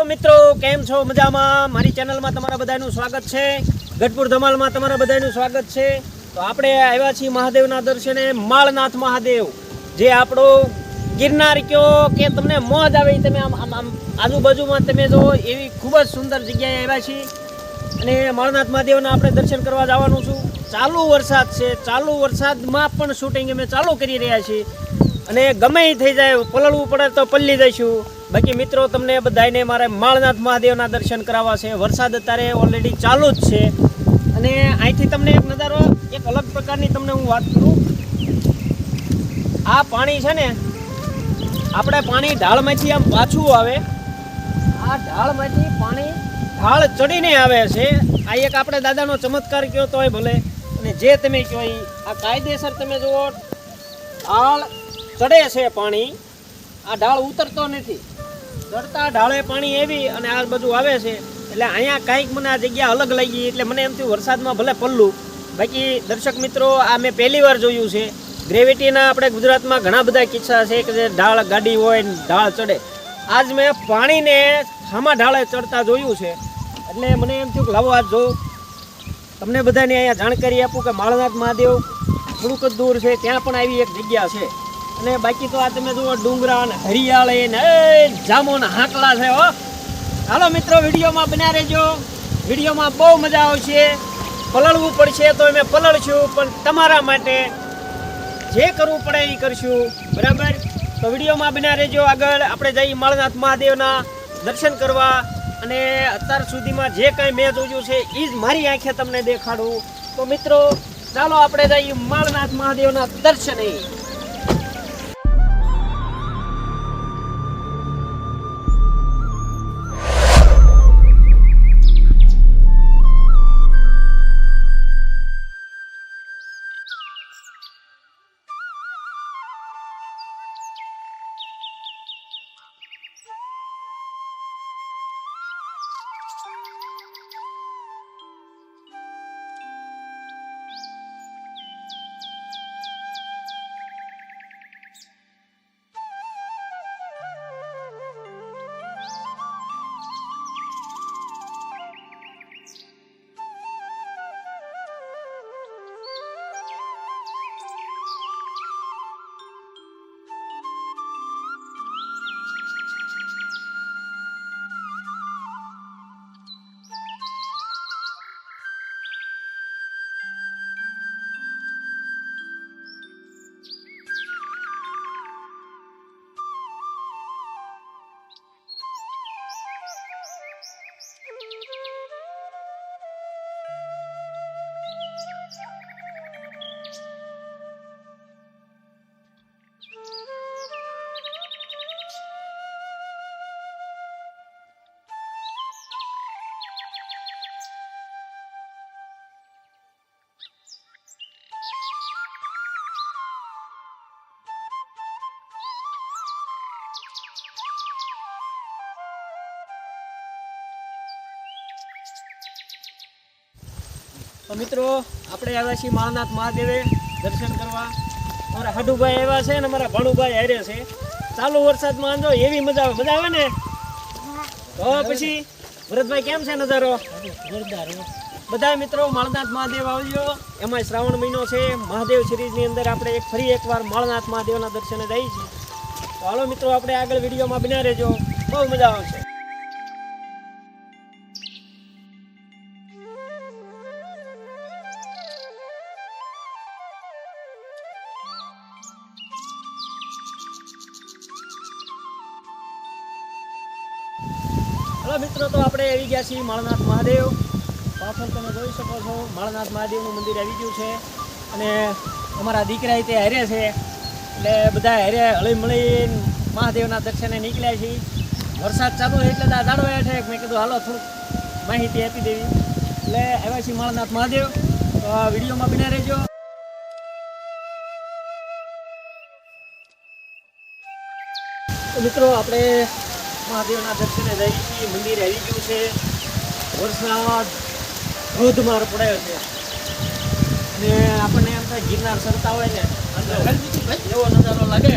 મિત્રો કેમ છો મજામાં મારી ચેનલમાં તમારા બધાનું સ્વાગત છે ગઢપુર ધમાલમાં તમારા બધાનું સ્વાગત છે તો આપણે આવ્યા છીએ મહાદેવના દર્શને માળનાથ મહાદેવ જે આપણો ગિરનાર કયો કે તમને મોજ આવે તમે આમ આજુબાજુમાં તમે જો એવી ખૂબ જ સુંદર જગ્યાએ આવ્યા છીએ અને માળનાથ મહાદેવના આપણે દર્શન કરવા જવાનું છું ચાલુ વરસાદ છે ચાલુ વરસાદમાં પણ શૂટિંગ અમે ચાલુ કરી રહ્યા છીએ અને ગમે એ થઈ જાય પલળવું પડે તો પલ્લી જઈશું બાકી મિત્રો તમને બધાને મારે માળનાથ મહાદેવના દર્શન કરાવવા છે વરસાદ અત્યારે ઓલરેડી ચાલુ જ છે અને અહીંથી તમને એક નજારો એક અલગ પ્રકારની તમને હું વાત કરું આ પાણી છે ને આપણે પાણી ઢાળમાંથી આમ પાછું આવે આ ઢાળમાંથી પાણી ઢાળ ચડીને આવે છે આ એક આપણે દાદાનો ચમત્કાર કયો તોય ભલે અને જે તમે કહો આ કાયદેસર તમે જુઓ ઢાળ ચડે છે પાણી આ ઢાળ ઉતરતો નથી ચડતા ઢાળે પાણી એવી અને આ બધું આવે છે એટલે અહીંયા કાંઈક મને આ જગ્યા અલગ લાગી એટલે મને એમ થયું વરસાદમાં ભલે પલ્લું બાકી દર્શક મિત્રો આ મેં પહેલી વાર જોયું છે ગ્રેવિટીના આપણે ગુજરાતમાં ઘણા બધા કિસ્સા છે કે જે ઢાળ ગાડી હોય ને ઢાળ ચડે આજ મેં પાણીને સામા ઢાળે ચડતા જોયું છે એટલે મને એમ થયું કે લાવો આજ જોઉં તમને બધાને અહીંયા જાણકારી આપું કે માળનાથ મહાદેવ થોડુંક જ દૂર છે ત્યાં પણ આવી એક જગ્યા છે અને બાકી તો આ તમે જુઓ ડુંગરા ને હરિયાળી ને જામો ને હાંકલા છે હો હાલો મિત્રો વિડીયોમાં બન્યા રહેજો વિડીયોમાં બહુ મજા આવશે પલળવું પડશે તો અમે પલળશું પણ તમારા માટે જે કરવું પડે એ કરશું બરાબર તો વિડીયોમાં બન્યા રહેજો આગળ આપણે જઈએ માળનાથ મહાદેવના દર્શન કરવા અને અત્યાર સુધીમાં જે કાંઈ મેં જોયું છે એ જ મારી આંખે તમને દેખાડું તો મિત્રો ચાલો આપણે જઈએ માળનાથ મહાદેવના દર્શને તો મિત્રો આપણે આવ્યા છીએ માળનાથ મહાદેવે દર્શન કરવા અમારા હાડુભાઈ આવ્યા છે અને અમારા ભાણુભાઈ હારે છે ચાલુ વરસાદમાં જો એવી મજા આવે ને તો પછી ભરતભાઈ કેમ છે નજારો બધા મિત્રો માળનાથ મહાદેવ આવજો એમાં શ્રાવણ મહિનો છે મહાદેવ સિરીઝની અંદર આપણે ફરી એકવાર માળનાથ મહાદેવના દર્શને જઈએ છીએ તો હાલો મિત્રો આપણે આગળ વિડીયોમાં બન્યા રહેજો બહુ મજા આવશે મિત્રો તો આપણે આવી ગયા છીએ માળનાથ મહાદેવ પાછળ તમે જોઈ શકો છો માળનાથ મહાદેવનું મંદિર આવી ગયું છે અને અમારા દીકરા તે હારે છે એટલે બધા હારે હળી મળી મહાદેવના દર્શને નીકળ્યા છીએ વરસાદ ચાલુ છે એટલે જાડવા છે મેં કીધું હાલો થોડુંક માહિતી આપી દેવી એટલે આવ્યા છીએ માળનાથ મહાદેવ તો આ વિડીયોમાં બન્યા રહેજો તો મિત્રો આપણે મહાદેવના દર્શને જઈએ છીએ મંદિર આવી ગયું છે વરસાદ ધોધમાર પડ્યો છે અને આપણને એમ થાય ગિરનાર સરતા હોય ને એવો નજારો લાગે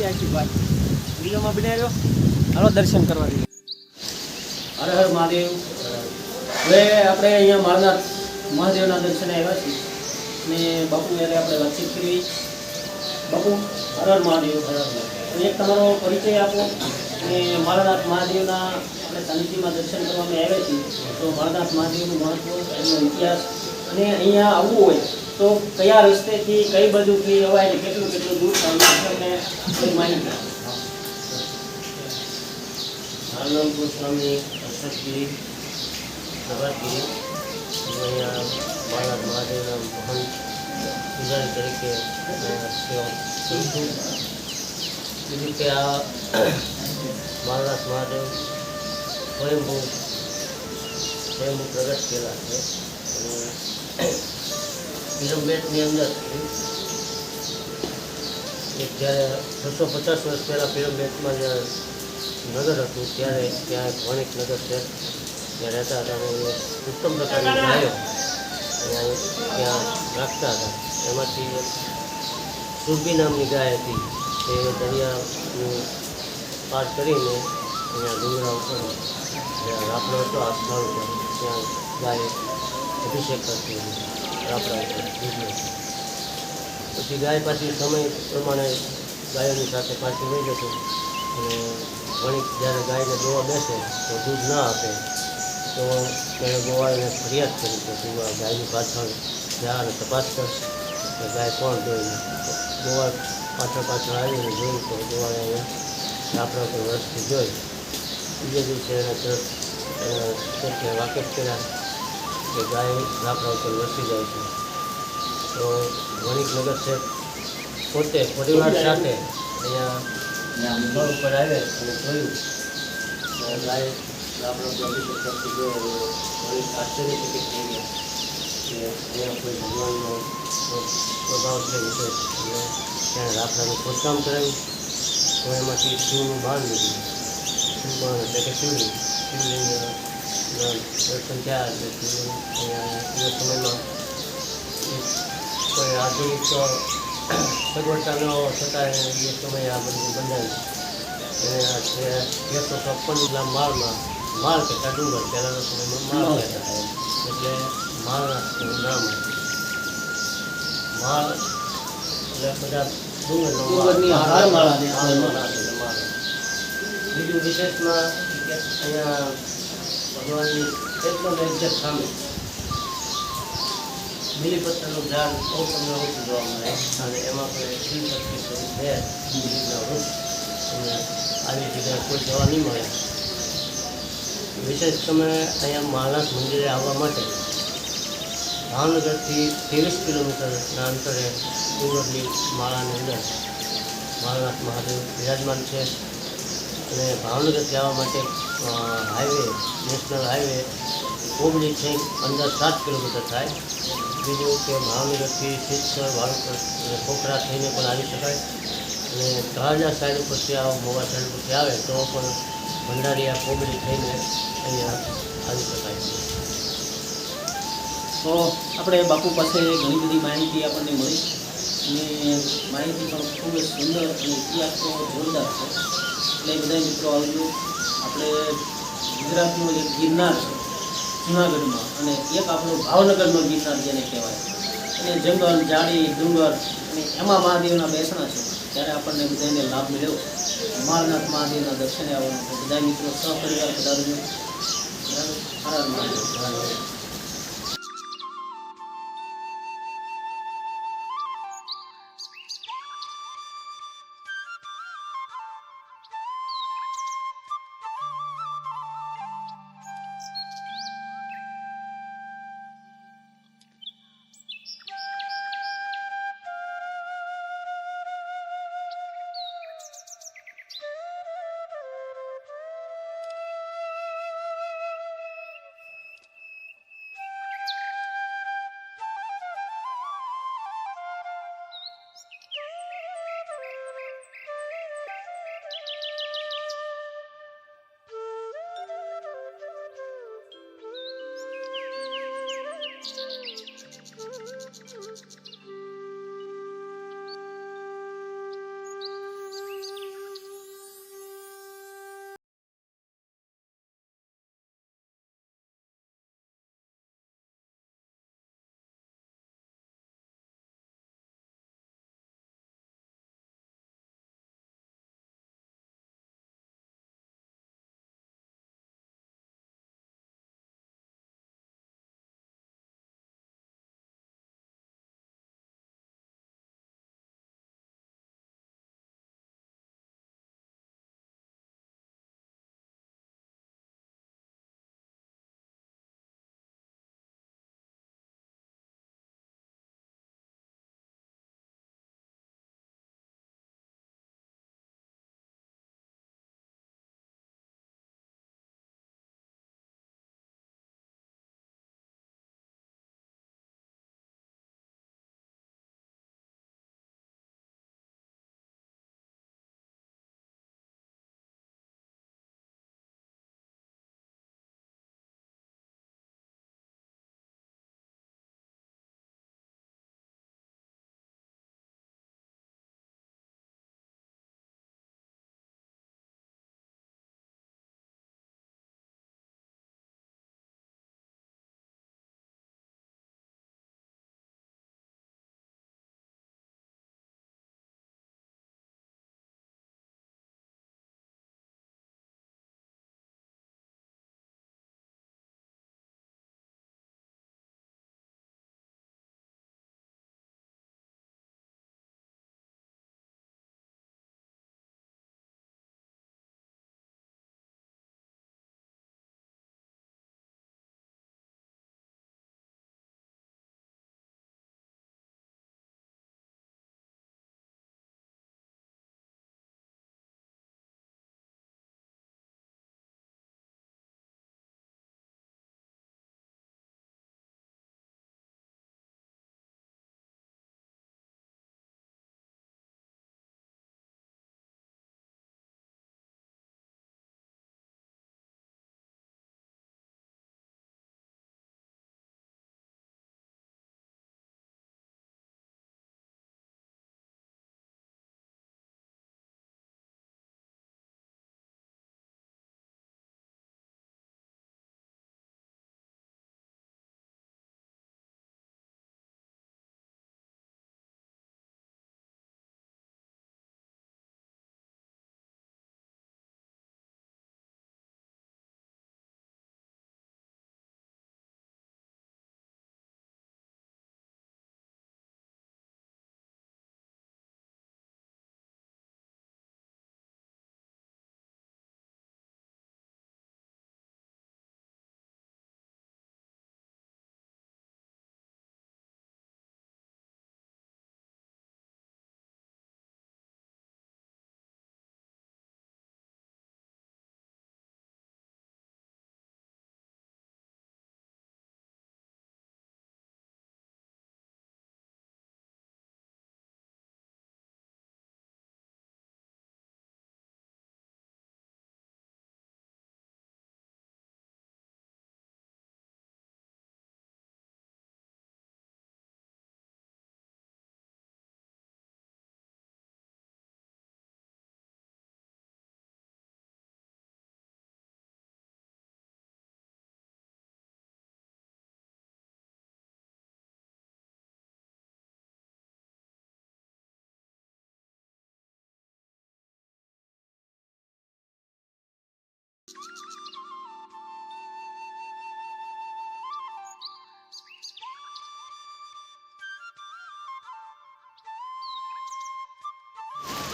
આખી વાત વિડીયોમાં બનાવ્યો. હાલો દર્શન કરવા દઈએ. હર હર મહાદેવ. હવે આપણે અહીંયા માળનાથ મહાદેવના દર્શને આવ્યા છીએ અને બાપુ યારે આપણે વાતચીત કરી. બાપુ હર હર મહાદેવ. અને એક તમારો પરિચય આપો અને માળનાથ મહાદેવના આપણે સાનિધ્યમાં દર્શન કરવામાં આવ્યા છીએ તો માળનાથ મહાદેવનું મહત્વ, એનો ઇતિહાસ અને અહીંયા આવવું હોય તો કયા રસ્તેથી કઈ બાજુથી અવાય ને કેટલું કેટલું દૂર થાય તમને થોડી માહિતી. આનંદપુર સ્વામી અક્ષરગીરી પ્રભાતગીરી અહીંયા માળનાથ મહાદેવના મહાન પૂજારી તરીકે સેવા કરું છું. બીજું કે આ માળનાથ મહાદેવ સ્વયંભૂ પ્રગટ કરેલા છે અને પિરમબેટની અંદર એક જ્યારે 650 વર્ષ પહેલાં પિરમબેટમાં જ્યારે નગર હતું ત્યારે ત્યાં એક વણિક નગર છે ત્યાં રહેતા હતા અને ઉત્તમ પ્રકારની ગાયો ત્યાં રાખતા હતા. એમાંથી સુરભી નામની ગાય હતી એ દરિયાનું પાર કરીને અહીંયા ડુંગરા ઉપર જ્યાં રાપડો હતો આ સ્થળ ઉપર ત્યાં ગાય અભિષેક કરતી હતી રાપડા ઉપર દૂધનો. પછી ગાય પાછી સમય પ્રમાણે ગાયોની સાથે પાછી લઈ જતું અને વણિક જ્યારે ગાયને દોવા બેસે તો દૂધ ના આપે તો તેણે ગોવાળને ફરિયાદ કરી કે તું આ ગાયની પાછળ જા અને તપાસ કર કે ગાય કોણ દોઈને. ગોવાળ પાછળ આવીને જોયું તો ગોવાળે અહીંયા રાપડા પર વર્ષથી જોઈ. બીજા દિવસે એને તરત વાકેફ કર્યા કે ગાય રાપડા ઉપર વસી જાય છે. તો વણિક નગર છે પોતે પરિવાર સાથે અહીંયા સ્થળ ઉપર આવે અને જોયું ગાય રાપડા ઉપર અભિષેક કરતી જોયો. વણિક આશ્ચર્યચકિત થઈ ગયા કે અહીંયા કોઈ ભગવાનનો પ્રભાવ છે વિશેષ. અને ત્યાં રાપડાનું ખોદકામ કરાવ્યું તો એમાંથી શિવનું બાણ નીકળ્યું. શિવબાણ એટલે કે શિવલિંગ દર્શન થયા. એટલે શિવલિંગ અહીંયા એ સમયમાં કોઈ આધુનિક સગવડતા ન છતાં એ સમયે આ બધું બંધાયું. એને 156 માળમાં માળ કહેતા ડુંગર પહેલાંના સમયમાં માળ કહેતા હતા એટલે માળનાથનું નામ માળ એટલે બધા ડુંગરની માળ. બીજું વિશેષમાં અહીંયા ભગવાનની એકદમ એક્ઝેક્ટ સામે બીલીપત્રનું ઝાડ બહુ તમને ઓછું જોવા મળે અને એમાં પણ શ્રીપત્રી સ્વરૂપ બીલીના વૃક્ષ અને આવી જગ્યાએ કોઈ જોવા નહીં મળે. વિશેષ તમે અહીંયા માળનાથ મંદિરે આવવા માટે ભાવનગરથી 23 કિલોમીટરના અંતરે ડુંગરની માળાની અંદર માળનાથ મહાદેવ બિરાજમાન છે. અને ભાવનગરથી આવવા માટે હાઈવે નેશનલ હાઈવે ઓગળી થઈ અંદર 7 કિલોમીટર થાય. બીજું કે ભાવનગરથી સિદ્ધસર વાળુકર અને ખોખરા થઈને પણ આવી શકાય. અને તળાજા સાઈડ ઉપરથી આવો મોવા સાઈડ ઉપરથી આવે તો પણ ભંડારીયા કોબળી થઈને અહીંયા આવી શકાય છે. તો આપણે બાપુ પાસે ઘણી બધી માહિતી આપણને મળી અને માહિતી પણ ખૂબ જ સુંદર અને ઇતિહાસ તો જોરદાર છે. એટલે બધા મિત્રો આવજો. આપણે ગુજરાતનું એક ગિરનાર છે જૂનાગઢમાં અને એક આપણો ભાવનગરનો ગિરનાર જેને કહેવાય અને જંગલ ઝાડી ડુંગર અને એમાં મહાદેવના બેસણા છે ત્યારે આપણને બધાને લાભ મળ્યો. માળનાથ મહાદેવના દર્શને આવવાનું છે. બધા મિત્રો સહપરિવાર પધારજો. હર હર મહાદેવ.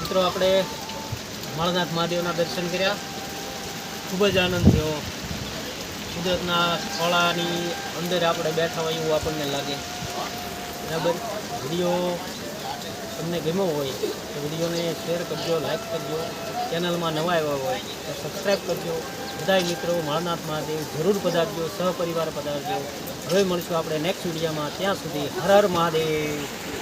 મિત્રો આપણે માળનાથ મહાદેવના દર્શન કર્યા, ખૂબ જ આનંદ થયો. કુદરતના ખોળાની અંદર આપણે બેઠા હોય એવું આપણને લાગે. બરાબર, વિડીયો તમને ગમ્યો હોય તો વિડીયોને શેર કરજો, લાઈક કરજો. ચેનલમાં નવા આવ્યા હોય તો સબસ્ક્રાઈબ કરજો. બધાય મિત્રો માળનાથ મહાદેવ જરૂર પધારજો, સહપરિવાર પધારજો. હવે મળશું આપણે નેક્સ્ટ વિડીયોમાં. ત્યાં સુધી હર હર મહાદેવ.